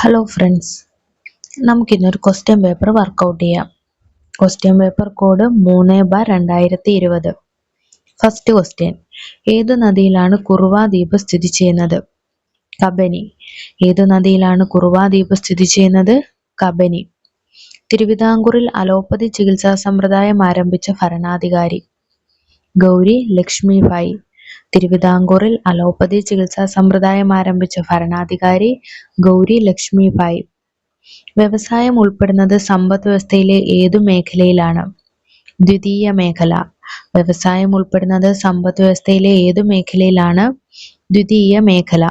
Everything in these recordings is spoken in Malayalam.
ഹലോ ഫ്രണ്ട്സ്, നമുക്കിന്നൊരു ക്വസ്റ്റ്യൻ പേപ്പർ വർക്കൗട്ട് ചെയ്യാം. Question paper code 3/2020. First question, ഏത് നദിയിലാണ് കുറുവ ദ്വീപ് സ്ഥിതി ചെയ്യുന്നത്? കബനി. ഏതു നദിയിലാണ് കുറുവ ദ്വീപ് സ്ഥിതി ചെയ്യുന്നത്? കബനി. തിരുവിതാംകൂറിൽ അലോപ്പതി ചികിത്സാ സമ്പ്രദായം ആരംഭിച്ച ഭരണാധികാരി? ഗൗരി ലക്ഷ്മിഭായ്. തിരുവിതാംകൂറിൽ അലോപ്പതി ചികിത്സാ സമ്പ്രദായം ആരംഭിച്ച ഭരണാധികാരി ഗൗരി ലക്ഷ്മിഭായ്. വ്യവസായം ഉൾപ്പെടുന്നത് സമ്പദ് വ്യവസ്ഥയിലെ ഏതു മേഖലയിലാണ്? ദ്വിതീയ മേഖല. വ്യവസായം ഉൾപ്പെടുന്നത് സമ്പദ് വ്യവസ്ഥയിലെ ഏതു മേഖലയിലാണ്? ദ്വിതീയ മേഖല.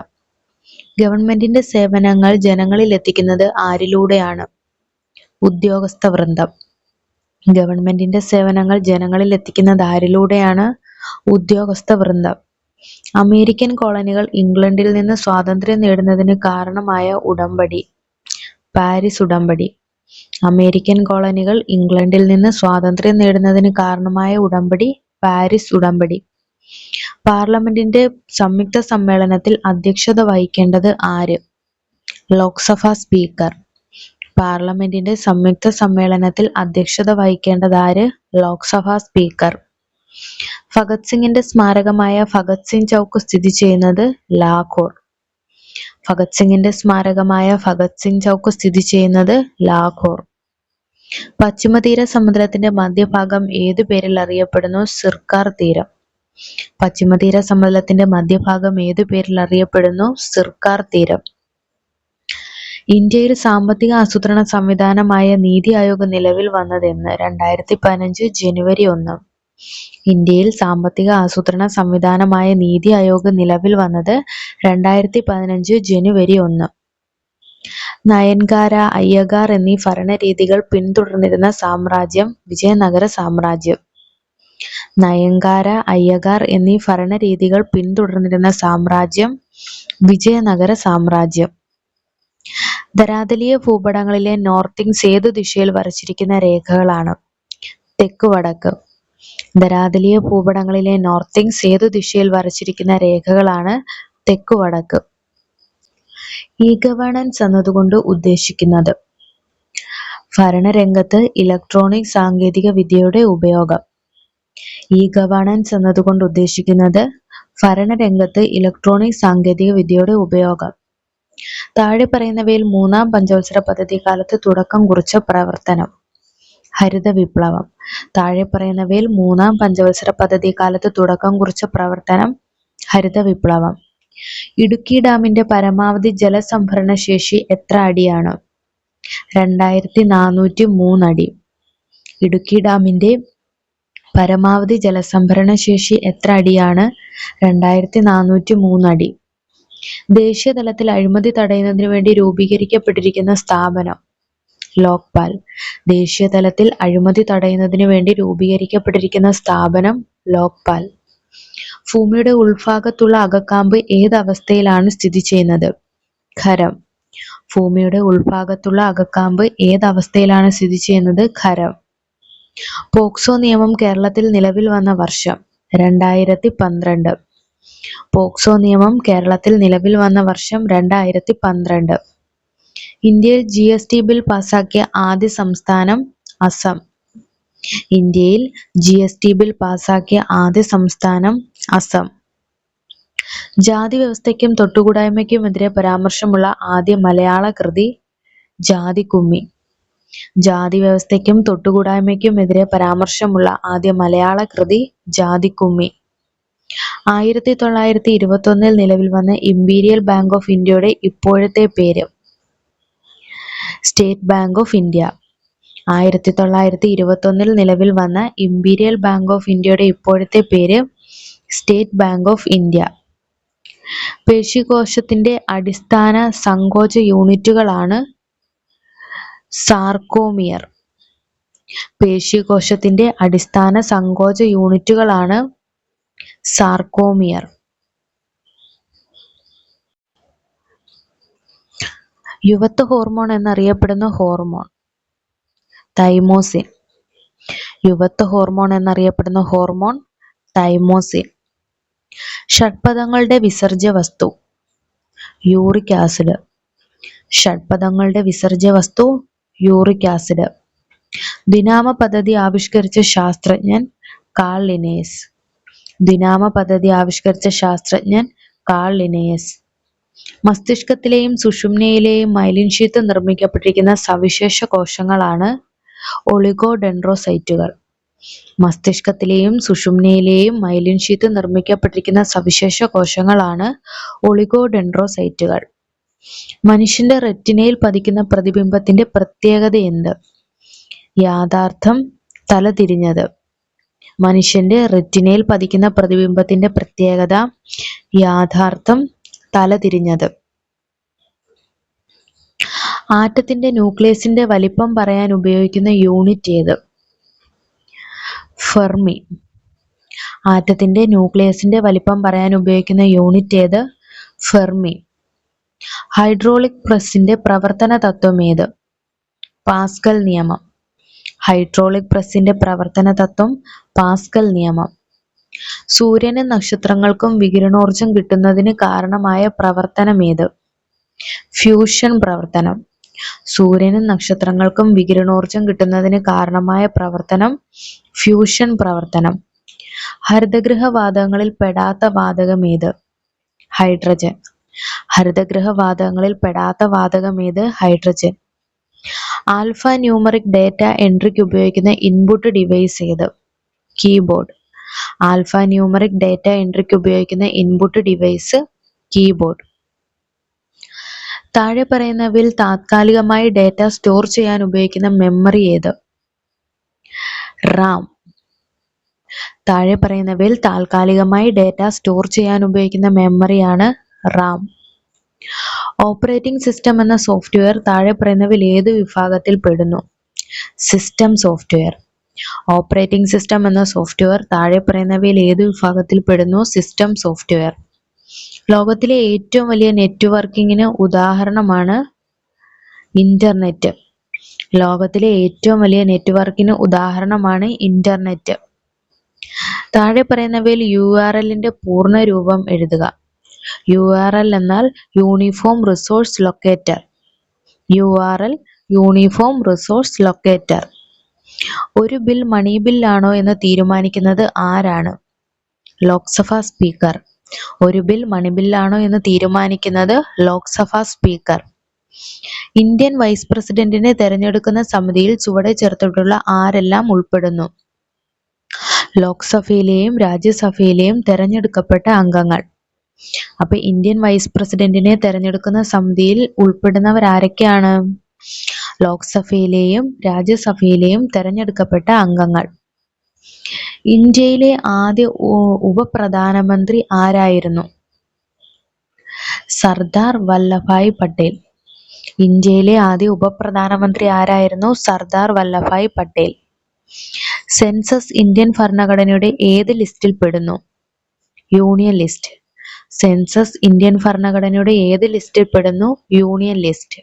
ഗവൺമെന്റിന്റെ സേവനങ്ങൾ ജനങ്ങളിൽ എത്തിക്കുന്നത് ആരിലൂടെയാണ്? ഉദ്യോഗസ്ഥ വൃന്ദം. ഗവൺമെന്റിന്റെ സേവനങ്ങൾ ജനങ്ങളിൽ എത്തിക്കുന്നത് ആരിലൂടെയാണ്? ഉദ്യോഗസ്ഥ വൃന്ദം. അമേരിക്കൻ കോളനികൾ ഇംഗ്ലണ്ടിൽ നിന്ന് സ്വാതന്ത്ര്യം നേടുന്നതിന് കാരണമായ ഉടമ്പടി? പാരിസ് ഉടമ്പടി. അമേരിക്കൻ കോളനികൾ ഇംഗ്ലണ്ടിൽ നിന്ന് സ്വാതന്ത്ര്യം നേടുന്നതിന് കാരണമായ ഉടമ്പടി പാരിസ് ഉടമ്പടി. പാർലമെന്റിന്റെ സംയുക്ത സമ്മേളനത്തിൽ അധ്യക്ഷത വഹിക്കേണ്ടത് ആര്? ലോക്സഭാ സ്പീക്കർ. പാർലമെന്റിന്റെ സംയുക്ത സമ്മേളനത്തിൽ അധ്യക്ഷത വഹിക്കേണ്ടത് ആര്? ലോക്സഭാ സ്പീക്കർ. ഭഗത് സിംഗിന്റെ സ്മാരകമായ ഭഗത് സിംഗ് ചൗക്ക് സ്ഥിതി ചെയ്യുന്നത് ലാഹോർ. ഭഗത് സിംഗിന്റെ സ്മാരകമായ ഭഗത് സിംഗ് ചൗക്ക് സ്ഥിതി ചെയ്യുന്നത് ലാഹോർ. പശ്ചിമതീര സമുദ്രത്തിന്റെ മധ്യഭാഗം ഏതു പേരിൽ അറിയപ്പെടുന്നു? സിർക്കാർ തീരം. പശ്ചിമതീര സമുദ്രത്തിന്റെ മധ്യഭാഗം ഏതു പേരിൽ അറിയപ്പെടുന്നു? സിർക്കാർ തീരം. ഇന്ത്യയിൽ സാമ്പത്തിക ആസൂത്രണ സംവിധാനമായ നീതി ആയോഗ് നിലവിൽ വന്നതെന്ന്? 2015 ജനുവരി 1. ഇന്ത്യയിൽ സാമ്പത്തിക ആസൂത്രണ സംവിധാനമായ നീതി ആയോഗ് നിലവിൽ വന്നത് 2015 ജനുവരി 1. നയൻകാര, അയ്യഗാർ എന്നീ ഭരണരീതികൾ പിന്തുടർന്നിരുന്ന സാമ്രാജ്യം? വിജയനഗര സാമ്രാജ്യം. നയൻകാര, അയ്യഗാർ എന്നീ ഭരണരീതികൾ പിന്തുടർന്നിരുന്ന സാമ്രാജ്യം? വിജയനഗര സാമ്രാജ്യം. ധരാതലീയ ഭൂപടങ്ങളിലെ നോർത്തിങ്സ് ഏതു ദിശയിൽ വരച്ചിരിക്കുന്ന രേഖകളാണ്? തെക്ക് വടക്ക്. ധരാതലീയ ഭൂപടങ്ങളിലെ നോർത്തിങ്സ് ഏതു ദിശയിൽ വരച്ചിരിക്കുന്ന രേഖകളാണ്? തെക്ക് വടക്ക്. ഇ ഗവേണൻസ് എന്നതുകൊണ്ട് ഉദ്ദേശിക്കുന്നത്? ഭരണരംഗത്ത് ഇലക്ട്രോണിക് സാങ്കേതിക വിദ്യയുടെ ഉപയോഗം. ഇ ഗവേണൻസ് എന്നതുകൊണ്ട് ഉദ്ദേശിക്കുന്നത് ഭരണരംഗത്ത് ഇലക്ട്രോണിക് സാങ്കേതിക വിദ്യയുടെ ഉപയോഗം. താഴെ പറയുന്നവയിൽ മൂന്നാം പഞ്ചവത്സര പദ്ധതി കാലത്ത് തുടക്കം കുറിച്ച പ്രവർത്തനം? ഹരിത വിപ്ലവം. താഴെ പറയുന്നവയിൽ മൂന്നാം പഞ്ചവത്സര പദ്ധതി കാലത്ത് തുടക്കം കുറിച്ച പ്രവർത്തനം? ഹരിത വിപ്ലവം. ഇടുക്കി ഡാമിന്റെ പരമാവധി ജലസംഭരണ ശേഷി എത്ര അടിയാണ്? 2403 അടി. ഇടുക്കി ഡാമിന്റെ പരമാവധി ജലസംഭരണ ശേഷി എത്ര അടിയാണ്? 2403 അടി. ദേശീയ തലത്തിൽ അഴിമതി തടയുന്നതിനു വേണ്ടി രൂപീകരിക്കപ്പെട്ടിരിക്കുന്ന സ്ഥാപനം? ലോക്പാൽ. ദേശീയ തലത്തിൽ അഴിമതി തടയുന്നതിനു വേണ്ടി രൂപീകരിക്കപ്പെട്ടിരിക്കുന്ന സ്ഥാപനം? ലോക്പാൽ. ഭൂമിയുടെ ഉൾഭാഗത്തുള്ള അകക്കാമ്പ് ഏത് അവസ്ഥയിലാണ് സ്ഥിതി ചെയ്യുന്നത്? ഖരം. ഭൂമിയുടെ ഉൾഭാഗത്തുള്ള അകക്കാമ്പ് ഏത് അവസ്ഥയിലാണ് സ്ഥിതി ചെയ്യുന്നത്? ഖരം. പോക്സോ നിയമം കേരളത്തിൽ നിലവിൽ വന്ന വർഷം? 2012. പോക്സോ നിയമം കേരളത്തിൽ നിലവിൽ വന്ന വർഷം 2012. ഇന്ത്യയിൽ GST ബിൽ പാസാക്കിയ ആദ്യ സംസ്ഥാനം? അസം. ഇന്ത്യയിൽ GST ബിൽ പാസാക്കിയ ആദ്യ സംസ്ഥാനം? അസം. ജാതി വ്യവസ്ഥയ്ക്കും തൊട്ടുകൂടായ്മയ്ക്കുമെതിരെ പരാമർശമുള്ള ആദ്യ മലയാള കൃതി? ജാതിക്കുമ്മി. ജാതി വ്യവസ്ഥയ്ക്കും തൊട്ടുകൂടായ്മയ്ക്കുമെതിരെ പരാമർശമുള്ള ആദ്യ മലയാള കൃതി? ജാതിക്കുമ്മി. 1921 നിലവിൽ വന്ന ഇംപീരിയൽ ബാങ്ക് ഓഫ് ഇന്ത്യയുടെ ഇപ്പോഴത്തെ പേര്? State Bank of India. 1921 നിലവിൽ വന്ന ഇംപീരിയൽ ബാങ്ക് ഓഫ് ഇന്ത്യയുടെ ഇപ്പോഴത്തെ പേര്? State Bank of India. പേശീകോശത്തിന്റെ അടിസ്ഥാന സങ്കോച യൂണിറ്റുകളാണ്? സാർകോമിയർ. പേശീകോശത്തിന്റെ അടിസ്ഥാന സങ്കോച യൂണിറ്റുകളാണ്? സാർകോമിയർ. യുവത്വ ഹോർമോൺ എന്നറിയപ്പെടുന്ന ഹോർമോൺ? തൈമോസിൻ. യുവത്വ ഹോർമോൺ എന്നറിയപ്പെടുന്ന ഹോർമോൺ? തൈമോസിൻ. ഷഡ്പദങ്ങളുടെ വിസർജ്യ വസ്തു? Uric acid. ഷഡ്പദങ്ങളുടെ വിസർജ്യ വസ്തു യൂറിക് ആസിഡ്. ദ്വിനാമ പദ്ധതി ആവിഷ്കരിച്ച ശാസ്ത്രജ്ഞൻ കാൾ ലിനേയസ്. ദ്വിനാമ പദ്ധതി ആവിഷ്കരിച്ച ശാസ്ത്രജ്ഞൻ കാൾ ലിനേയസ്. മസ്തിഷ്കത്തിലെയും സുഷുമ്നയിലെയും മൈലിൻ ഷീത്ത് നിർമ്മിക്കപ്പെട്ടിരിക്കുന്ന സവിശേഷ കോശങ്ങളാണ് ഒളിഗോഡെൻഡ്രോസൈറ്റുകൾ. മസ്തിഷ്കത്തിലെയും സുഷുമ്നയിലെയും മൈലിൻ ഷീത്ത് നിർമ്മിക്കപ്പെട്ടിരിക്കുന്ന സവിശേഷ കോശങ്ങളാണ് ഒളിഗോഡെൻഡ്രോസൈറ്റുകൾ. മനുഷ്യന്റെ റെറ്റിനയിൽ പതിക്കുന്ന പ്രതിബിംബത്തിന്റെ പ്രത്യേകത എന്ത്? യാഥാർത്ഥ്യം തലതിരിഞ്ഞത്. മനുഷ്യന്റെ റെറ്റിനയിൽ പതിക്കുന്ന പ്രതിബിംബത്തിന്റെ പ്രത്യേകത യാഥാർത്ഥ്യം തലതിരിഞ്ഞത്. ആറ്റത്തിന്റെ ന്യൂക്ലിയസിന്റെ വലിപ്പം പറയാൻ ഉപയോഗിക്കുന്ന യൂണിറ്റ് ഏത്? ഫെർമി. ആറ്റത്തിന്റെ ന്യൂക്ലിയസിന്റെ വലിപ്പം പറയാൻ ഉപയോഗിക്കുന്ന യൂണിറ്റ് ഏത്? ഫെർമി. ഹൈഡ്രോളിക് പ്രസ്സിന്റെ പ്രവർത്തന തത്വം ഏത്? പാസ്കൽ നിയമം. ഹൈഡ്രോളിക് പ്രസ്സിന്റെ പ്രവർത്തന തത്വം പാസ്കൽ നിയമം. സൂര്യനും നക്ഷത്രങ്ങൾക്കും വികിരണോർജം കിട്ടുന്നതിന് കാരണമായ പ്രവർത്തനം ഏത്? ഫ്യൂഷൻ പ്രവർത്തനം. സൂര്യനും നക്ഷത്രങ്ങൾക്കും വികിരണോർജം കിട്ടുന്നതിന് കാരണമായ പ്രവർത്തനം ഫ്യൂഷൻ പ്രവർത്തനം. ഹരിതഗൃഹ വാതകങ്ങളിൽ പെടാത്ത വാതകം ഏത്? ഹൈഡ്രജൻ. ഹരിതഗൃഹ വാതകങ്ങളിൽ പെടാത്ത വാതകം ഏത്? ഹൈഡ്രജൻ. ആൽഫ ന്യൂമറിക് ഡേറ്റ എൻട്രിക്ക് ഉപയോഗിക്കുന്ന ഇൻപുട്ട് ഡിവൈസ് ഏത്? കീബോർഡ്. ആൽഫ ന്യൂമറിക് ഡേറ്റ എൻട്രിക്ക് ഉപയോഗിക്കുന്ന ഇൻപുട്ട് ഡിവൈസ് കീബോർഡ്. താഴെ പറയുന്നവയിൽ താത്കാലികമായി ഡേറ്റ സ്റ്റോർ ചെയ്യാൻ ഉപയോഗിക്കുന്ന മെമ്മറി ഏത്? റാം. താഴെ പറയുന്നവയിൽ താൽക്കാലികമായി ഡേറ്റ സ്റ്റോർ ചെയ്യാൻ ഉപയോഗിക്കുന്ന മെമ്മറിയാണ് റാം. ഓപ്പറേറ്റിംഗ് സിസ്റ്റം എന്ന സോഫ്റ്റ്വെയർ താഴെ പറയുന്നവയിൽ ഏത് വിഭാഗത്തിൽ പെടുന്നു? System software. ഓപ്പറേറ്റിംഗ് സിസ്റ്റം എന്ന സോഫ്റ്റ്വെയർ താഴെ പറയുന്നവയിൽ ഏത് വിഭാഗത്തിൽ പെടുന്നു? System software. ലോകത്തിലെ ഏറ്റവും വലിയ നെറ്റ്വർക്കിങ്ങിന് ഉദാഹരണമാണ് ഇന്റർനെറ്റ്. ലോകത്തിലെ ഏറ്റവും വലിയ നെറ്റ്വർക്കിന് ഉദാഹരണമാണ് ഇന്റർനെറ്റ്. താഴെ പറയുന്നവയിൽ URLന്റെ പൂർണ്ണ രൂപം എഴുതുക. URL എന്നാൽ uniform resource locator. URL uniform resource locator. ഒരു ബിൽ മണി ബില്ലാണോ എന്ന് തീരുമാനിക്കുന്നത് ആരാണ്? ലോക്സഭാ സ്പീക്കർ. ഒരു ബിൽ മണി ബില്ലാണോ എന്ന് തീരുമാനിക്കുന്നത് ലോക്സഭാ സ്പീക്കർ. ഇന്ത്യൻ വൈസ് പ്രസിഡന്റിനെ തെരഞ്ഞെടുക്കുന്ന സമിതിയിൽ ചുവടെ ചേർത്തിട്ടുള്ള ആരെല്ലാം ഉൾപ്പെടുന്നു? ലോക്സഭയിലെയും രാജ്യസഭയിലെയും തെരഞ്ഞെടുക്കപ്പെട്ട അംഗങ്ങൾ. അപ്പൊ ഇന്ത്യൻ വൈസ് പ്രസിഡന്റിനെ തെരഞ്ഞെടുക്കുന്ന സമിതിയിൽ ഉൾപ്പെടുന്നവർ ആരൊക്കെയാണ്? ലോക്സഭയിലെയും രാജ്യസഭയിലെയും തെരഞ്ഞെടുക്കപ്പെട്ട അംഗങ്ങൾ. ഇന്ത്യയിലെ ആദ്യ ഉപപ്രധാനമന്ത്രി ആരായിരുന്നു? സർദാർ വല്ലഭായ് പട്ടേൽ. ഇന്ത്യയിലെ ആദ്യ ഉപപ്രധാനമന്ത്രി ആരായിരുന്നു? സർദാർ വല്ലഭായ് പട്ടേൽ. സെൻസസ് ഇന്ത്യൻ ഭരണഘടനയുടെ ഏത് ലിസ്റ്റിൽ പെടുന്നു? Union list. സെൻസസ് ഇന്ത്യൻ ഭരണഘടനയുടെ ഏത് ലിസ്റ്റിൽ പെടുന്നു? Union list.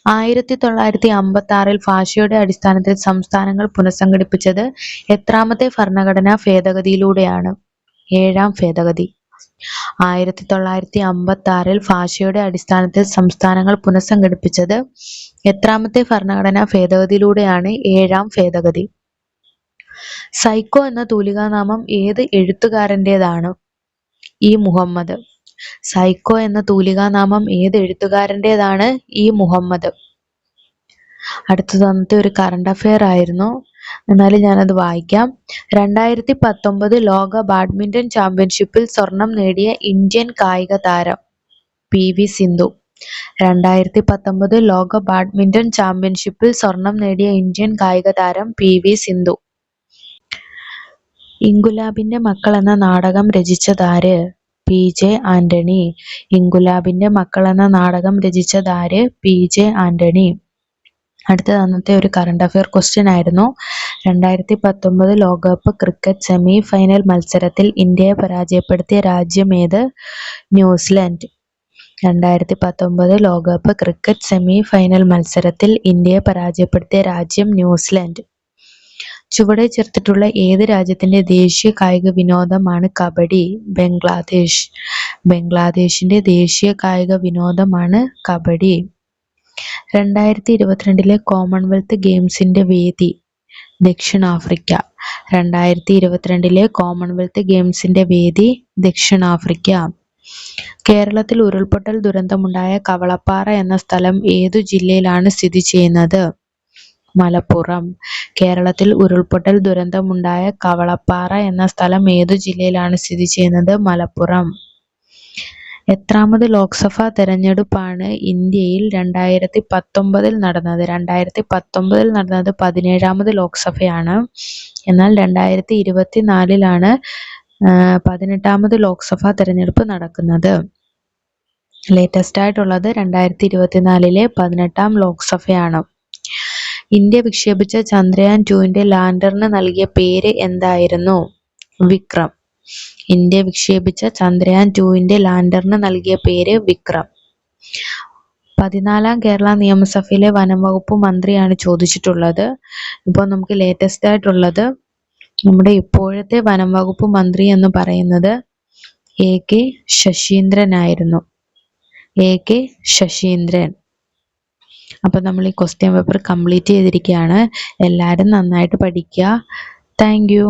1956 ഭാഷയുടെ അടിസ്ഥാനത്തിൽ സംസ്ഥാനങ്ങൾ പുനഃസംഘടിപ്പിച്ചത് എത്രാമത്തെ ഭരണഘടനാ ഭേദഗതിയിലൂടെയാണ്? 7ാം ഭേദഗതി. 1956 ഭാഷയുടെ അടിസ്ഥാനത്തിൽ സംസ്ഥാനങ്ങൾ പുനഃസംഘടിപ്പിച്ചത് എത്രാമത്തെ ഭരണഘടനാ ഭേദഗതിയിലൂടെയാണ്? 7ാം ഭേദഗതി. സൈക്കോ എന്ന തൂലികാനാമം ഏത് എഴുത്തുകാരൻ്റെതാണ്? ഇ. മുഹമ്മദ്. സൈക്കോ എന്ന തൂലികാനാമം ഏത് എഴുത്തുകാരൻ്റെതാണ്? ഇ. മുഹമ്മദ്. അടുത്തത് അന്നത്തെ ഒരു കറണ്ട് അഫെയർ ആയിരുന്നു, എന്നാലും ഞാനത് വായിക്കാം. 2019 ലോക ബാഡ്മിന്റൺ ചാമ്പ്യൻഷിപ്പിൽ സ്വർണം നേടിയ ഇന്ത്യൻ കായിക താരം PV സിന്ധു. 2019 ലോക ബാഡ്മിന്റൺ ചാമ്പ്യൻഷിപ്പിൽ സ്വർണം നേടിയ ഇന്ത്യൻ കായിക താരം PV സിന്ധു. ഇങ്കുലാബിന്റെ മക്കൾ എന്ന നാടകം രചിച്ചതാര്? PJ ആന്റണി. ഇങ്കുലാബിന്റെ മക്കൾ എന്ന നാടകം രചിച്ചതാര്? PJ ആന്റണി. അടുത്തത് അന്നത്തെ ഒരു കറണ്ട് അഫെയർ ക്വസ്റ്റ്യൻ ആയിരുന്നു. 2019 ലോകകപ്പ് ക്രിക്കറ്റ് സെമി ഫൈനൽ മത്സരത്തിൽ ഇന്ത്യയെ പരാജയപ്പെടുത്തിയ രാജ്യം ഏത്? ന്യൂസിലൻഡ്. 2019 ലോകകപ്പ് ക്രിക്കറ്റ് സെമി ഫൈനൽ മത്സരത്തിൽ ഇന്ത്യയെ പരാജയപ്പെടുത്തിയ രാജ്യം ന്യൂസിലൻഡ്. ചുവടെ ചേർത്തിട്ടുള്ള ഏത് രാജ്യത്തിന്റെ ദേശീയ കായിക വിനോദമാണ് കബഡി? ബംഗ്ലാദേശ്. ബംഗ്ലാദേശിന്റെ ദേശീയ കായിക വിനോദമാണ് കബഡി. 2022 കോമൺവെൽത്ത് ഗെയിംസിന്റെ വേദി ദക്ഷിണാഫ്രിക്ക. 2022 കോമൺവെൽത്ത് ഗെയിംസിന്റെ വേദി ദക്ഷിണാഫ്രിക്ക. കേരളത്തിൽ ഉരുൾപൊട്ടൽ ദുരന്തമുണ്ടായ കവളപ്പാറ എന്ന സ്ഥലം ഏതു ജില്ലയിലാണ് സ്ഥിതി ചെയ്യുന്നത്? മലപ്പുറം. കേരളത്തിൽ ഉരുൾപൊട്ടൽ ദുരന്തമുണ്ടായ കവളപ്പാറ എന്ന സ്ഥലം ഏതു ജില്ലയിലാണ് സ്ഥിതി ചെയ്യുന്നത്? മലപ്പുറം. എത്രാമത് ലോക്സഭാ തെരഞ്ഞെടുപ്പാണ് ഇന്ത്യയിൽ 2019 നടന്നത്? 2019 നടന്നത് 17ാമത് ലോക്സഭയാണ്. എന്നാൽ 2024 18ാമത് ലോക്സഭാ തെരഞ്ഞെടുപ്പ് നടക്കുന്നത്. ലേറ്റസ്റ്റ് ആയിട്ടുള്ളത് 2024 18ാം ലോക്സഭയാണ്. ഇന്ത്യ വിക്ഷേപിച്ച ചന്ദ്രയാൻ 2 ലാൻഡറിന് നൽകിയ പേര് എന്തായിരുന്നു? വിക്രം. ഇന്ത്യ വിക്ഷേപിച്ച ചന്ദ്രയാൻ 2 ലാൻഡറിന് നൽകിയ പേര് വിക്രം. 14ാം കേരള നിയമസഭയിലെ വനം വകുപ്പ് മന്ത്രിയാണ് ചോദിച്ചിട്ടുള്ളത്. ഇപ്പോൾ നമുക്ക് ലേറ്റസ്റ്റ് ആയിട്ടുള്ളത് നമ്മുടെ ഇപ്പോഴത്തെ വനം വകുപ്പ് മന്ത്രി എന്ന് പറയുന്നത് AK ശശീന്ദ്രൻ ആയിരുന്നു. AK ശശീന്ദ്രൻ. അപ്പോൾ നമ്മൾ ഈ ക്വസ്റ്റ്യൻ പേപ്പർ കംപ്ലീറ്റ് ചെയ്തിരിക്കുകയാണ്. എല്ലാവരും നന്നായിട്ട് പഠിക്കുക. Thank you.